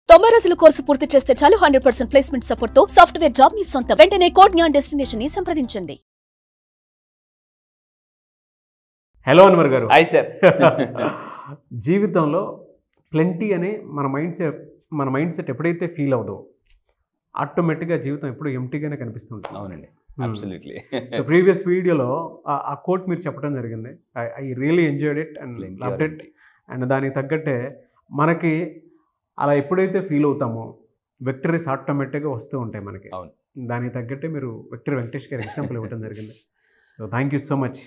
90 రోజుల కోర్సు పూర్తి చేస్తే చాలు 100% ప్లేస్మెంట్ సపోర్ట్ తో సాఫ్ట్వేర్ జాబ్ మీ సొంతం. వెంటనే కోడ్ జ్ఞాన్ డెస్టినేషన్ ని సంప్రదించండి. హలో అన్వర్ గారు. Hi sir. జీవితంలో ప్లెంటీ అనే మన మైండ్ సెట్ ఎప్పుడైతే ఫీల్ అవుదో ఆటోమేటిక్గా జీవితం ఎప్పుడు ఎంటీగానే కనిపిస్తుంటుంది. అవునండి, అబ్సల్యూట్లీ. సో ప్రీవియస్ వీడియోలో ఆ కోట్ మీరు చెప్పడం జరిగింది. I really enjoyed it and loved it. And దానికి తగ్గట్టే మనకి అలా ఎప్పుడైతే ఫీల్ అవుతామో విక్టరీస్ ఆటోమేటిక్గా వస్తూ ఉంటాయి మనకి. అవును, దానికి తగ్గట్టే మీరు విక్టరీ వెంకటేష్ గారు ఎగ్జాంపుల్ ఇవ్వడం జరిగింది. So thank you so much.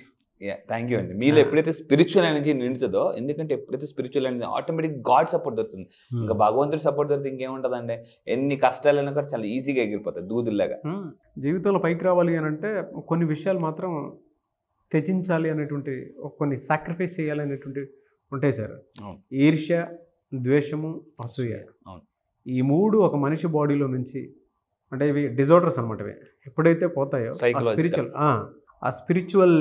Thank you అండి. మీలో ఎప్పుడైతే స్పిరిచువల్ ఎనర్జీ నిండుతుందో, ఎందుకంటే ఎప్పుడైతే spiritual energy automatic God support దొరుకుతుంది. ఇంకా భగవంతుడి సపోర్ట్ దొరికితే ఇంకేముంటుందండి, ఎన్ని కష్టాలైనా కూడా చాలా ఈజీగా ఎగిరిపోతాయి దూదుల్లాగా. జీవితంలో పైకి రావాలి అని అంటే కొన్ని విషయాలు మాత్రం త్యజించాలి అనేటువంటి కొన్ని సాక్రిఫైస్ చేయాలి అనేటువంటి ఉంటాయి సార్. ఈర్ష్య, ద్వేషము, అసూయ, ఈ మూడు ఒక మనిషి బాడీలో నుంచి, అంటే ఇవి డిజార్డర్స్ అనమాట. ఇవి ఎప్పుడైతే పోతాయో ఆ స్పిరిచువల్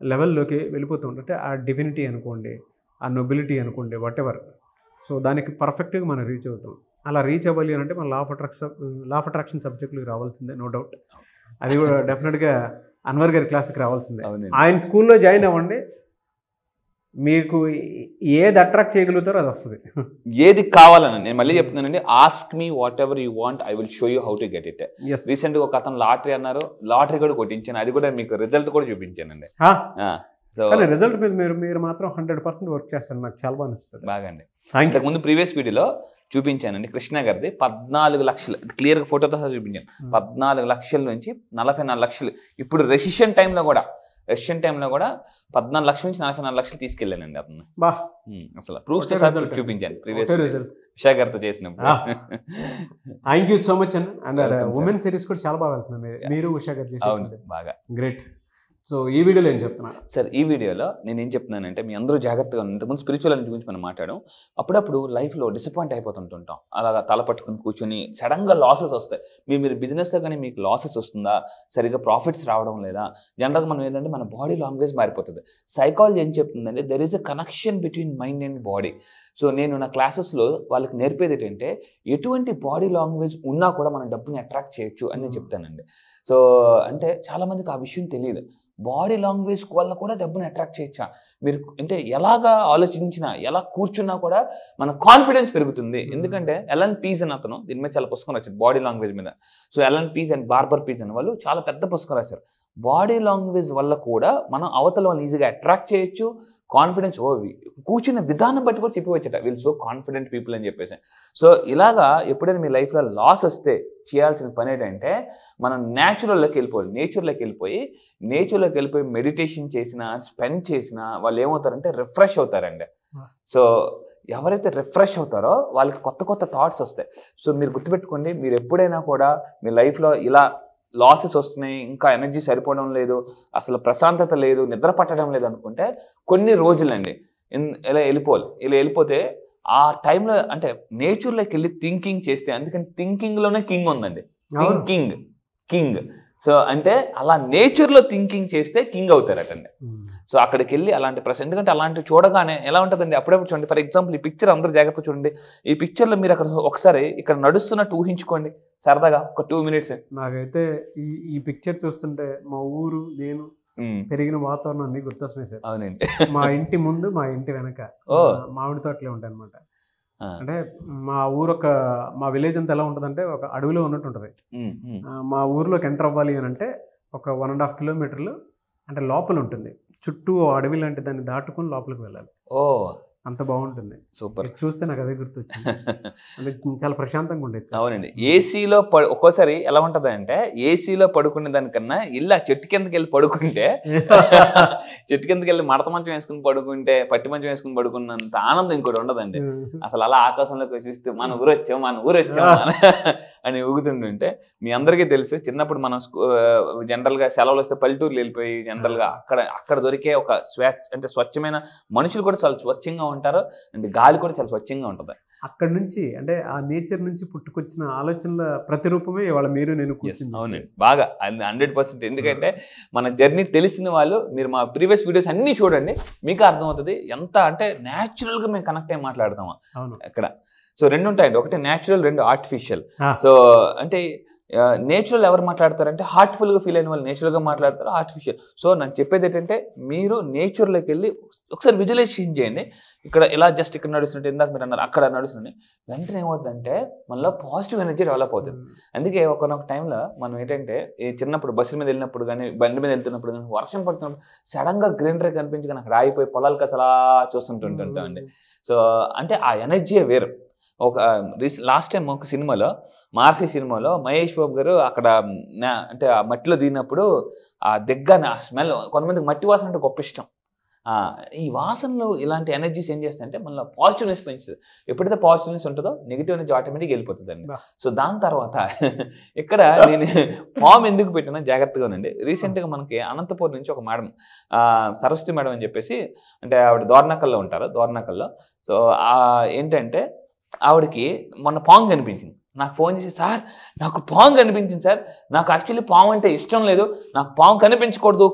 లెవెల్లోకి వెళ్ళిపోతూ ఉంటే ఆ డివినిటీ అనుకోండి, ఆ నొబిలిటీ అనుకోండి, వాట్ ఎవర్. సో దానికి పర్ఫెక్ట్గా మనం రీచ్ అవుతాం. అలా రీచ్ అవ్వాలి అని అంటే మన లా ఆఫ్ అట్రాక్షన్ సబ్జెక్టులకు రావాల్సిందే, నో డౌట్. అది కూడా డెఫినెట్గా అన్వర్ గారి క్లాస్కి రావాల్సిందే. ఆయన స్కూల్లో జాయిన్ అవ్వండి, మీకు ఏది అట్రాక్ట్ చేయగలుగుతారో అది వస్తుంది. ఏది కావాలని నేను మళ్ళీ చెప్తున్నానండి, ask me what ever you want, I will show you how to get it. రీసెంట్గా ఒక అతను లాటరీ అన్నారు, లాటరీ కూడా కొట్టించాను, అది కూడా మీకు రిజల్ట్ కూడా చూపించానండి. కానీ రిజల్ట్ మీద మీరు మాత్రం 100% వర్క్ చేస్తారు, నాకు చాలా బాగా నచ్చుతుంది. బాగా అండి. ఇంతకుముందు ప్రీవియస్ వీడియోలో చూపించానండి కృష్ణ గారిది 14 లక్షలు, క్లియర్గా ఫోటోతో సహా చూపించాను. 14 లక్షల నుంచి 44 లక్షలు. ఇప్పుడు రెసిషన్ టైంలో కూడా 14 లక్షల నుంచి 44 లక్షలు తీసుకెళ్ళానండి అతను. అసలు ప్రూఫ్ చూపించాను ప్రీవియస్ ఉషా గారితో చేసినప్పుడు. థ్యాంక్ యూ సో మచ్ అండి. అండ్ ఉమెన్ సిరీస్ కూడా చాలా బాగా వెళ్తుంది, మీరు ఉషా గారు చేసి. అవును, బాగా గ్రేట్. సో ఈ వీడియోలో ఏం చెప్తున్నారు సార్? ఈ వీడియోలో నేను ఏం చెప్తున్నానంటే, మీ అందరూ జాగ్రత్తగా ఇంతకుముందు స్పిరిచువల్ ఎనర్జీ గురించి మనం మాట్లాడడం. అప్పుడప్పుడు లైఫ్లో డిసప్పాయింట్ అయిపోతుంటుంటాం, అలాగా తల పట్టుకుని కూర్చొని సడన్గా లాసెస్ వస్తాయి. మీరు బిజినెస్లో కానీ మీకు లాసెస్ వస్తుందా, సరిగ్గా ప్రాఫిట్స్ రావడం లేదా, జనరల్గా మనం ఏంటంటే మన బాడీ లాంగ్వేజ్ మారిపోతుంది. సైకాలజీ ఏం చెప్తుందంటే, there is a connection between mind and body. So నేను నా క్లాసెస్లో వాళ్ళకి నేర్పేది ఏంటంటే, ఎటువంటి బాడీ లాంగ్వేజ్ ఉన్నా కూడా మనం డబ్బుని అట్రాక్ట్ చేయొచ్చు అని నేను చెప్తానండి. సో అంటే చాలామందికి ఆ విషయం తెలియదు. బాడీ లాంగ్వేజ్ వల్ల కూడా డబ్బుని అట్రాక్ట్ చేయొచ్చా? మీరు అంటే ఎలాగా ఆలోచించినా, ఎలా కూర్చున్నా కూడా మన కాన్ఫిడెన్స్ పెరుగుతుంది. ఎందుకంటే ఎలన్ పీస్ అని అతను దీని మీద చాలా పుస్తకం రాశారు బాడీ లాంగ్వేజ్ మీద. So Allan Pease and Barbara Pease అని వాళ్ళు చాలా పెద్ద పుస్తకం రాశారు. బాడీ లాంగ్వేజ్ వల్ల కూడా మనం అవతల వాళ్ళని ఈజీగా అట్రాక్ట్ చేయొచ్చు. కాన్ఫిడెన్స్ కూర్చున్న విధానం బట్టి కూడా చెప్పవచ్చట, వీళ్ళు సో కాన్ఫిడెంట్ పీపుల్ అని చెప్పేసి. సో ఇలాగా ఎప్పుడైనా మీ లైఫ్లో లాస్ వస్తే చేయాల్సిన పని ఏంటంటే, మనం నేచురల్లోకి వెళ్ళిపోయి మెడిటేషన్ చేసినా, స్పెండ్ చేసినా వాళ్ళు ఏమవుతారంటే రిఫ్రెష్ అవుతారండి. సో ఎవరైతే రిఫ్రెష్ అవుతారో వాళ్ళకి కొత్త కొత్త థాట్స్ వస్తాయి. సో మీరు గుర్తుపెట్టుకోండి, మీరు ఎప్పుడైనా కూడా మీ లైఫ్లో ఇలా లాసెస్ వస్తున్నాయి, ఇంకా ఎనర్జీ సరిపోవడం లేదు, అసలు ప్రశాంతత లేదు, నిద్ర పట్టడం లేదు అనుకుంటే కొన్ని రోజులండి ఇలా వెళ్ళిపోతే ఆ టైంలో అంటే నేచర్లోకి వెళ్ళి థింకింగ్ చేస్తే, అందుకని థింకింగ్లోనే కింగ్ ఉందండి. కింగ్. సో అంటే అలా నేచర్లో థింకింగ్ చేస్తే కింగ్ అవుతారటండి. సో అక్కడికి వెళ్ళి అలాంటి ఎందుకంటే అలాంటివి చూడగానే ఎలా ఉంటుందండి, అప్పుడప్పుడు చూడండి. ఫర్ ఎగ్జాంపుల్ ఈ పిక్చర్ అందరూ జాగ్రత్త చూడండి. ఈ పిక్చర్లో మీరు అక్కడ ఒకసారి ఇక్కడ నడుస్తున్నట్టు ఊహించుకోండి సరదాగా ఒక 2 minutes. నాకైతే ఈ పిక్చర్ చూస్తుంటే మా ఊరు, నేను పెరిగిన వాతావరణం అన్ని గుర్తొస్తున్నాయి సార్. అవునండి. మా ఇంటి ముందు, మా ఇంటి వెనక మామిడి తోటలే ఉంటాయి అనమాట. అంటే మా విలేజ్ అంతా ఎలా ఉంటుందంటే ఒక అడవిలో ఉన్నట్టు ఉంటుంది. మా ఊర్లోకి ఎంటర్ అవ్వాలి అని అంటే ఒక 1.5 kilometers అంటే లోపల ఉంటుంది. చుట్టూ అడవి లాంటి దాన్ని దాటుకుని లోపలికి వెళ్ళాలి. అంత బాగుంటుంది. సూపర్. చూస్తే నాకు అదే గుర్తొచ్చింది. అంటే చాలా ప్రశాంతంగా ఉండేది. అవునండి. ఏసీలో ఒక్కోసారి ఎలా ఉంటుంది అంటే, ఏసీలో పడుకునే దానికన్నా ఇలా చెట్టు కిందకి వెళ్ళి పడుకుంటే, చెట్టు కిందకి వెళ్ళి మడత మంచం వేసుకుని పడుకుంటే, పట్టి మంచం వేసుకుని పడుకున్నంత ఆనందం ఇంకోటి ఉండదండి. అసలు అలా ఆకాశంలోకి చూస్తే మన ఊరు వచ్చాం అని ఊగుతుంటుంటే, మీ అందరికీ తెలుసు చిన్నప్పుడు మనం జనరల్గా సెలవులు వస్తే పల్లెటూరులు వెళ్ళిపోయి జనరల్గా అక్కడ దొరికే ఒక స్వచ్ఛమైన మనుషులు కూడా చాలా స్వచ్ఛంగా ఉంటారు, అండ్ గాలి కూడా చాలా స్వచ్ఛంగా ఉంటుంది. అక్కడ నుంచి అంటే ఆ నేచర్ నుంచి పుట్టుకొచ్చిన ఆలోచనల ప్రతిరూపమే ఇవాళ మీరు నేను కూర్చుంది. అవునండి, బాగా 100%. ఎందుకంటే మన జర్నీ తెలిసిన వాళ్ళు మీరు మా ప్రీవియస్ వీడియోస్ అన్నీ చూడండి, మీకు అర్థమవుతుంది ఎంత అంటే న్యాచురల్గా మేము కనెక్ట్ అయ్యి మాట్లాడతాము ఇక్కడ. సో రెండు ఉంటాయండి, ఒకటి న్యాచురల్, రెండు ఆర్టిఫిషియల్. సో అంటే నేచురల్ ఎవరు మాట్లాడతారంటే హార్ట్ఫుల్గా ఫీల్ అయిన వాళ్ళు నేచురల్గా మాట్లాడతారు, ఆర్టిఫిషియల్. సో నాకు చెప్పేది ఏంటంటే మీరు నేచర్లోకి వెళ్ళి ఒకసారి విజువలైజేషన్ చేయండి. ఇక్కడ ఇలా జస్ట్ ఇక్కడ నడుస్తుంటే, ఇందాక మీరు అన్నారు అక్కడ నడుస్తుంటే, వెంటనే ఏమవుతుందంటే మనలో పాజిటివ్ ఎనర్జీ డెవలప్ అవుతుంది. అందుకే ఒకనొక టైంలో మనం ఏంటంటే చిన్నప్పుడు బస్సుల మీద వెళ్ళినప్పుడు కానీ బండి మీద వెళ్తున్నప్పుడు కానీ వర్షం పడుతున్నప్పుడు సడన్గా గ్రీనరీ కనిపించి నాకు రాయిపోయి పొలాలకు అసలు చూస్తుంటుంటామండి. సో అంటే ఆ ఎనర్జీయే వేరు. ఒక లాస్ట్ టైం ఒక సినిమాలో, మార్సి సినిమాలో మహేష్ బాబు గారు అక్కడ అంటే ఆ మట్టిలో దిగినప్పుడు ఆ దగ్గర ఆ స్మెల్, కొంతమందికి మట్టి వాసన అంటే గొప్ప ఇష్టం. ఈ వాసనలు ఇలాంటి ఎనర్జీస్ ఏం చేస్తాయంటే మనలో పాజిటివ్నెస్ పెంచుతుంది. ఎప్పుడైతే పాజిటివ్నెస్ ఉంటుందో నెగిటివ్ ఎనర్జీ ఆటోమేటిక్గా వెళ్ళిపోతుందండి. సో దాని తర్వాత ఇక్కడ నేను పాము ఎందుకు పెట్టినా జాగ్రత్తగా ఉండండి. రీసెంట్గా మనకి అనంతపూర్ నుంచి ఒక మేడం, సరస్వతి మేడం అని చెప్పేసి, అంటే ఆవిడ దోర్నకల్లో ఉంటారు, దోర్నకల్లో. సో ఏంటంటే ఆవిడకి మొన్న పాము కనిపించింది. నాకు ఫోన్ చేసి, సార్ నాకు పాము కనిపించింది సార్, నాకు యాక్చువల్లీ పాము అంటే ఇష్టం లేదు, నాకు పాము కనిపించకూడదు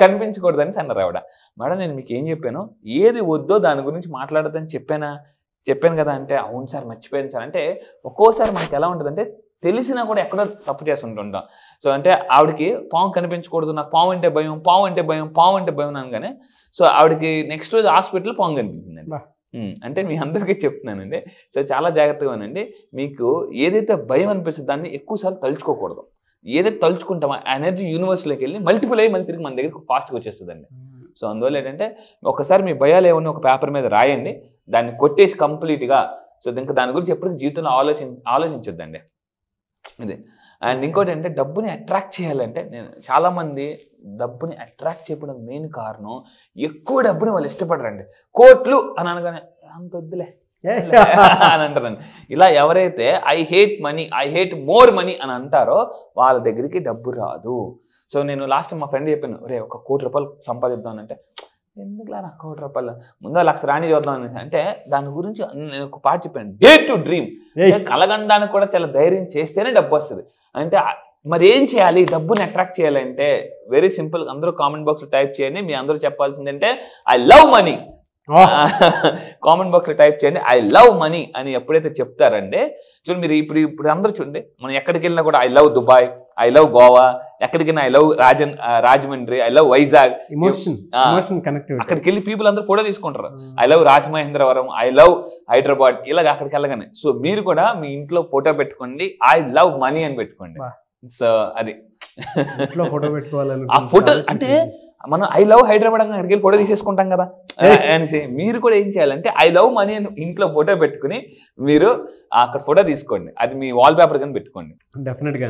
అని అన్నారు ఆవిడ. మేడం నేను మీకు ఏం చెప్పాను, ఏది వద్దో దాని గురించి మాట్లాడదని చెప్పాను కదా అంటే, అవును సార్ మర్చిపోయాను సార్. అంటే ఒక్కోసారి మనకి ఎలా ఉంటుందంటే తెలిసినా కూడా ఎక్కడో తప్పు చేస్తుంటాం. సో అంటే ఆవిడకి పాము కనిపించకూడదు, నాకు పాము అంటే భయం అనగానే, సో ఆవిడకి నెక్స్ట్ రోజు హాస్పిటల్లో పాము కనిపించిందండి. అంటే మీ అందరికీ చెప్తున్నానండి. సో చాలా జాగ్రత్తగా ఉండండి. మీకు ఏదైతే భయం అనిపిస్తుందో దాన్ని ఎక్కువసార్లు తలుచుకోకూడదు. ఏదైతే తలుచుకుంటామో ఆ ఎనర్జీ యూనివర్స్లోకి వెళ్ళి మల్టిపుల్ అయ్యి మళ్ళీ తిరిగి మన దగ్గరికి ఫాస్ట్గా వచ్చేస్తుందండి. సో అందువల్ల ఏంటంటే ఒకసారి మీ భయాలు ఏమన్నా ఒక పేపర్ మీద రాయండి, దాన్ని కొట్టేసి కంప్లీట్గా. సో ఇంకా దాని గురించి ఎప్పటికీ జీవితంలో ఆలోచించొద్దండి ఇది. అండ్ ఇంకోటి అంటే డబ్బుని అట్రాక్ట్ చేయాలంటే, నేను చాలామంది డబ్బుని అట్రాక్ట్ చేయడం మెయిన్ కారణం ఎక్కువ డబ్బుని వాళ్ళు ఇష్టపడరండి. కోట్లు అని అనగానే అంత వద్దులే అని అంటారండి. ఇలా ఎవరైతే ఐ హేట్ మోర్ మనీ అని అంటారో వాళ్ళ దగ్గరికి డబ్బు రాదు. సో నేను లాస్ట్ మా ఫ్రెండ్ చెప్పాను, రే ఒక ₹1 కోటి సంపాదిద్దాం అంటే, ఎందుకులా నాకు ₹1 కోటి, ముందు 1,00,000 రాణి చూద్దాం అని. అంటే దాని గురించి నేను ఒక పాట చెప్పాను, డేర్ టు డ్రీమ్. కలగండానికి కూడా చాలా ధైర్యం చేస్తేనే డబ్బు వస్తుంది. అంటే మరి ఏం చేయాలి డబ్బుని అట్రాక్ట్ చేయాలంటే, వెరీ సింపుల్. అందరూ కామెంట్ బాక్స్లో టైప్ చేయండి. మీ అందరూ చెప్పాల్సిందంటే ఐ లవ్ మనీ. కామెంట్ బాక్స్లో టైప్ చేయండి ఐ లవ్ మనీ అని. ఎప్పుడైతే చెప్తారంటే చూడండి, మీరు ఇప్పుడు అందరూ చూడండి, మనం ఎక్కడికి వెళ్ళినా కూడా I love Dubai, I love Goa, ఎక్కడికైనా I love Rajahmundry, I love Vizag, అక్కడికి వెళ్ళి పీపుల్ అందరూ ఫోటో తీసుకుంటారు. I love Rajamahendravaram, I love Hyderabad, ఇలాగ అక్కడికి వెళ్ళగానే. సో మీరు కూడా మీ ఇంట్లో ఫోటో పెట్టుకోండి, ఐ లవ్ మనీ అని పెట్టుకోండి. సో అది ఫోటో పెట్టుకోవాలి. ఆ ఫోటో అంటే మనం ఐ లవ్ హైదరాబాద్ అని అక్కడికి వెళ్ళి ఫోటో తీసేసుకుంటాం కదా అనేసి, మీరు కూడా ఏం చేయాలంటే ఐ లవ్ మనీ అని ఇంట్లో ఫోటో పెట్టుకుని మీరు అక్కడ ఫోటో తీసుకోండి. అది మీ వాల్ పేపర్ కింద పెట్టుకోండి. డెఫినెట్గా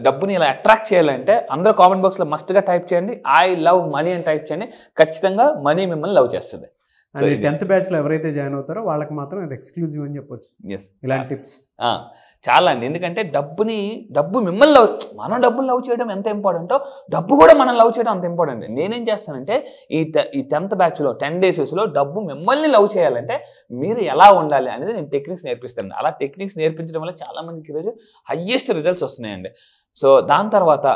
డబ్బుని ఇలా అట్రాక్ట్ చేయాలంటే అందరూ కామెంట్ బాక్స్లో మస్ట్గా టైప్ చేయండి ఐ లవ్ మనీ అని టైప్ చేయండి. ఖచ్చితంగా మనీ మిమ్మల్ని లవ్ చేస్తుంది. సో 10th బ్యాచ్లో ఎవరైతే జాయిన్ అవుతారో వాళ్ళకి మాత్రం అది ఎక్స్క్లూజివ్ అని చెప్పొచ్చు. ఇలాంటి టిప్స్ చాలా అండి. ఎందుకంటే డబ్బు మిమ్మల్ని మనం డబ్బులు లవ్ చేయడం ఎంత ఇంపార్టెంటో డబ్బు కూడా మనం లవ్ చేయడం అంత ఇంపార్టెంట్. నేనేం చేస్తానంటే ఈ 10th బ్యాచ్లో 10 డేస్లో డబ్బు మిమ్మల్ని లవ్ చేయాలంటే మీరు ఎలా ఉండాలి అనేది నేను టెక్నిక్స్ నేర్పిస్తాను. అలా టెక్నిక్స్ నేర్పించడం వల్ల చాలామందికి ఈరోజు హయ్యెస్ట్ రిజల్ట్స్ వస్తున్నాయండి. సో దాని తర్వాత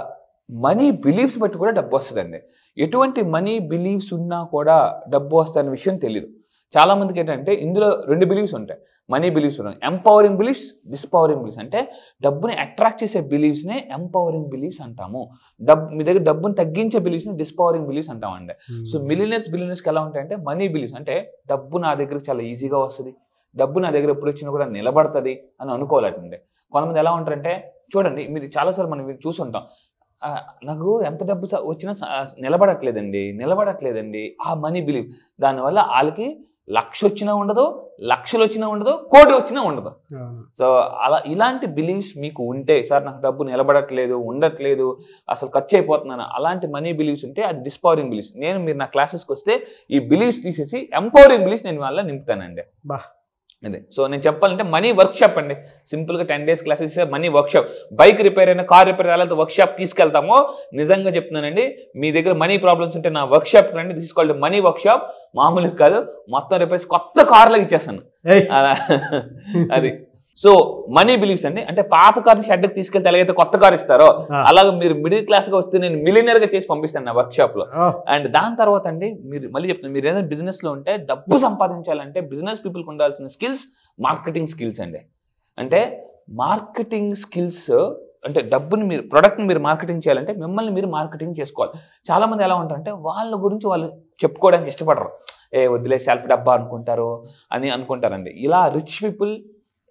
మనీ బిలీఫ్స్ బట్టి కూడా డబ్బు వస్తుందండి. ఎటువంటి మనీ బిలీఫ్స్ ఉన్నా కూడా డబ్బు వస్తాయనే విషయం తెలియదు చాలామందికి. ఏంటంటే ఇందులో 2 బిలీఫ్స్ ఉంటాయి. మనీ బిలీఫ్స్ ఉన్నాయి, ఎంపవరింగ్ బిలీఫ్స్, డిస్పవరింగ్ బిలీఫ్స్. అంటే డబ్బుని అట్రాక్ట్ చేసే బిలీఫ్స్నే ఎంపవరింగ్ బిలీఫ్స్ అంటాము. మీ దగ్గర డబ్బుని తగ్గించే బిలీఫ్స్ని డిస్పవరింగ్ బిలీఫ్స్ అంటామండి. సో బిలియనర్స్కి ఎలా ఉంటాయంటే మనీ బిలీఫ్స్ అంటే డబ్బు నా దగ్గర చాలా ఈజీగా వస్తుంది, డబ్బు నా దగ్గర ఎప్పుడు వచ్చినా కూడా నిలబడుతుంది అని అనుకోవాలండి. కొంతమంది ఎలా ఉంటారంటే చూడండి, మీరు చాలాసార్లు మనం చూసుంటాం, నాకు ఎంత డబ్బు వచ్చినా నిలబడట్లేదండి ఆ మనీ బిలీఫ్. దానివల్ల వాళ్ళకి 1,00,000 వచ్చినా ఉండదు, లక్షలు వచ్చినా ఉండదు, కోటి వచ్చినా ఉండదు. సో అలా ఇలాంటి బిలీఫ్స్ మీకు ఉంటే, సార్ నాకు డబ్బు నిలబడట్లేదు, ఉండట్లేదు, అసలు ఖర్చు అయిపోతున్నాను, అలాంటి మనీ బిలీఫ్స్ ఉంటే అది డిస్పవరింగ్ బిలీఫ్స్. మీరు నా క్లాసెస్కి వస్తే ఈ బిలీఫ్స్ తీసేసి ఎంపవరింగ్ బిలీఫ్స్ నేను వాళ్ళ నింపుతానండి. అదే. సో నేను చెప్పాలంటే మనీ వర్క్షాప్ అండి. సింపుల్గా 10 days classes money workshop. Bike repair అయినా, కార్ రిపేర్ అయ్యాలంటే వర్క్షాప్ తీసుకెళ్తాము. నిజంగా చెప్తున్నానండి, మీ దగ్గర మనీ ప్రాబ్లమ్స్ ఉంటే నా వర్క్షాప్ రండి. This is called money workshop. మామూలుగా కాదు, మొత్తం రిపేర్స్ కొత్త కార్లకు ఇచ్చేస్తాను అది. సో మనీ బిలీఫ్స్ అండి, అంటే పాత కారు షెడ్కి తీసుకెళ్తే ఎలాగైతే కొత్త కారు ఇస్తారో అలాగే మీరు మిడిల్ క్లాస్ గా వస్తే నేను మిలియనర్ గా చేసి పంపిస్తాను నా వర్క్ షాప్ లో. అండ్ దాని తర్వాత అండి మీరు మళ్ళీ చెప్తాను, మీరు ఏదైనా బిజినెస్ లో ఉంటే డబ్బు సంపాదించాలంటే బిజినెస్ పీపుల్కి ఉండాల్సిన స్కిల్స్ మార్కెటింగ్ స్కిల్స్ అండి. అంటే మార్కెటింగ్ స్కిల్స్ అంటే డబ్బుని మీరు ప్రొడక్ట్ని మీరు మార్కెటింగ్ చేయాలంటే మిమ్మల్ని మీరు మార్కెటింగ్ చేసుకోవాలి. చాలా మంది ఎలా ఉంటారంటే వాళ్ళ గురించి వాళ్ళు చెప్పుకోవడానికి ఇష్టపడరు, వదిలే సెల్ఫ్ డబ్బా అనుకుంటారు అని అనుకుంటారండి. ఇలా రిచ్ పీపుల్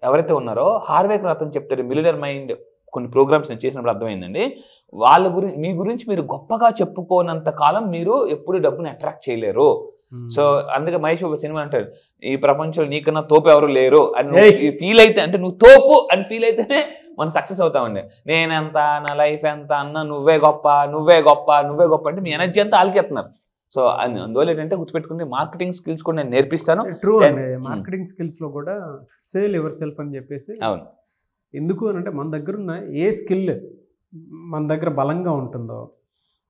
ఎవరైతే ఉన్నారో హార్వే అతను చెప్తారు మిలియనర్ మైండ్ కొన్ని ప్రోగ్రామ్స్ నేను చేసినప్పుడు అర్థమైందండి, వాళ్ళ గురించి మీ గురించి మీరు గొప్పగా చెప్పుకోనంత కాలం మీరు ఎప్పుడు డబ్బుని అట్రాక్ట్ చేయలేరు. సో అందుకే మహేష్ బాబు సినిమా అంటారు, ఈ ప్రపంచంలో నీకన్నా తోపు ఎవరు లేరు అని ఫీల్ అయితే, అంటే నువ్వు తోపు అని ఫీల్ అయితేనే మనం సక్సెస్ అవుతామండి. నేనెంత, నా లైఫ్ ఎంత అన్న నువ్వే గొప్ప నువ్వే గొప్ప నువ్వే గొప్ప అంటే మీ ఎనర్జీ అంతా ఆలికెత్తున్నారు. సో అందువల్ల ఏంటంటే గుర్తుపెట్టుకుంటే మార్కెటింగ్ స్కిల్స్ కూడా నేను నేర్పిస్తాను. ట్రూ అండి, మార్కెటింగ్ స్కిల్స్ లో కూడా సేల్ యువర్ సెల్ఫ్ అని చెప్పేసి. అవును, ఎందుకు అని అంటే మన దగ్గర ఉన్న ఏ స్కిల్ మన దగ్గర బలంగా ఉంటుందో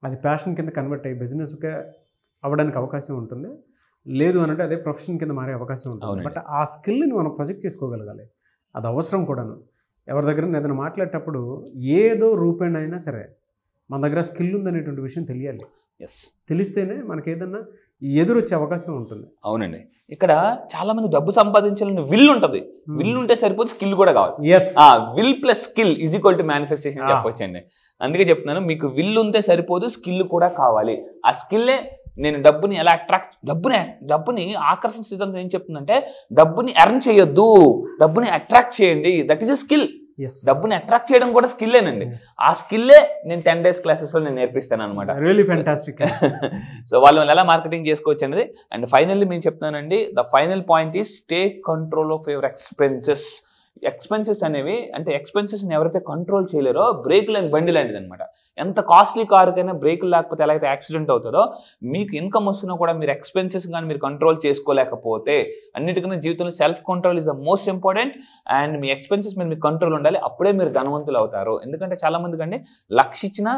అది ప్యాషన్ కింద కన్వర్ట్ అయ్యి బిజినెస్గా అవ్వడానికి అవకాశం ఉంటుంది. లేదు అని అంటే అదే ప్రొఫెషన్ కింద మారే అవకాశం ఉంటుంది. బట్ ఆ స్కిల్ని మనం ప్రొజెక్ట్ చేసుకోగలగాలి, అది అవసరం కూడాను. ఎవరి దగ్గర ఏదైనా మాట్లాడేటప్పుడు ఏదో రూపేణ అయినా సరే మన దగ్గర స్కిల్ ఉందనేటువంటి విషయం తెలియాలి. తెలిస్తేనే మనకి ఏదన్నా ఎదురొచ్చే అవకాశం ఉంటుంది. అవునండి, ఇక్కడ చాలా మంది డబ్బు సంపాదించాలని విల్ ఉంటుంది, విల్ ఉంటే సరిపోదు, స్కిల్ కూడా కావాలి. Will plus skill is equal to manifestation చెప్పొచ్చండి. అందుకే చెప్తున్నాను, మీకు విల్ ఉంటే సరిపోదు, స్కిల్ కూడా కావాలి. ఆ స్కిల్లే నేను డబ్బుని ఎలా అట్రాక్ట్, డబ్బుని ఆకర్షణ సిద్ధాంతం ఏం చెప్తుందంటే డబ్బుని ఎర్న్ చేయొద్దు, డబ్బుని అట్రాక్ట్ చేయండి. That is a skill. డబ్బుని అట్రాక్ట్ చేయడం కూడా స్కిల్లేనండి. ఆ స్కిల్లే నేను 10 days క్లాసెస్లో నేను నేర్పిస్తాను అనమాట. Really fantastic. సో వాళ్ళు ఎలా మార్కెటింగ్ చేసుకోవచ్చు అనేది. అండ్ ఫైనల్లీ నేను చెప్తున్నానండి, the final point is take control of your expenses. Expenses అనేవి అంటే ఎక్స్పెన్సెస్ని ఎవరైతే కంట్రోల్ చేయలేరో బ్రేక్ లేని బండి లాంటిది అనమాట. ఎంత కాస్ట్లీ కారుకైనా బ్రేకులు లేకపోతే ఎలా అయితే యాక్సిడెంట్ అవుతుందో, మీకు ఇన్కమ్ వస్తున్నా కూడా మీరు ఎక్స్పెన్సెస్ కానీ మీరు కంట్రోల్ చేసుకోలేకపోతే, అన్నిటికన్నా జీవితంలో self control is the most important. And me expenses మీద మీకు కంట్రోల్ ఉండాలి, అప్పుడే మీరు ధనవంతులు అవుతారు. ఎందుకంటే చాలా మంది కండి లక్షలు ఇచ్చినా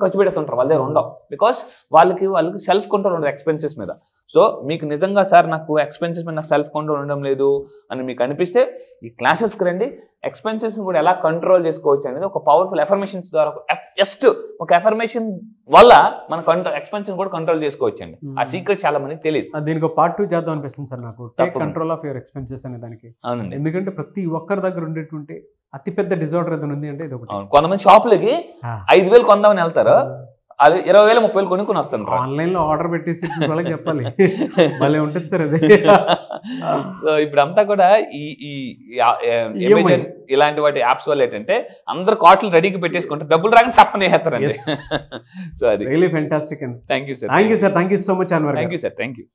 ఖర్చు పెడుతుంటారు, వాళ్ళ దగ్గర ఉండవు. బికాస్ వాళ్ళకి సెల్ఫ్ కంట్రోల్ ఉండదు ఎక్స్పెన్సెస్ మీద. సో మీకు నిజంగా సార్ నాకు ఎక్స్పెన్సెస్ మీద నాకు సెల్ఫ్ కంట్రోల్ ఉండడం లేదు అని మీకు అనిపిస్తే ఈ క్లాసెస్కి రండి. ఎక్స్పెన్సెస్ని కూడా ఎలా కంట్రోల్ చేసుకోవచ్చు అనేది ఒక పవర్ఫుల్ ఎఫర్మేషన్స్ ద్వారా, జస్ట్ ఒక ఎఫర్మేషన్ వల్ల మన ఎక్స్పెన్సెస్ కూడా కంట్రోల్ చేసుకోవచ్చు అండి. ఆ సీక్రెట్ చాలా మందికి తెలియదు. దీనికి పార్ట్ 2 చేద్దాం అనిపిస్తుంది సార్ నాకు, take control of your expenses అనే దానికి. అవునండి, ఎందుకంటే ప్రతి ఒక్కరి దగ్గర ఉండేటువంటి అతిపెద్ద డిజార్డర్ ఏదైనా ఉంది అంటే ఇది ఒకటి. కొంతమంది షాపులకి 5,000 కొందామని వెళ్తారు, అది 20,000 30,000 కొనుక్కొని వస్తుంటారు. ఆన్లైన్ లో ఆర్డర్ పెట్టేసి వాళ్ళకి చెప్పాలి, భలే ఉంటుంది సార్ అది. సో ఇప్పుడు అంతా కూడా ఈ ఇలాంటి వాటి యాప్స్ వల్ల ఏంటంటే అందరు కార్ట్లు రెడీగా పెట్టేసుకుంటారు, డబ్బులు రాగానే తప్పని వేస్తారండి. సో అది రియల్లీ ఫ్యాంటాస్టిక్ అండి. Thank you sir. Thank you sir. Thank you so much Anwar. Thank you sir. Thank you.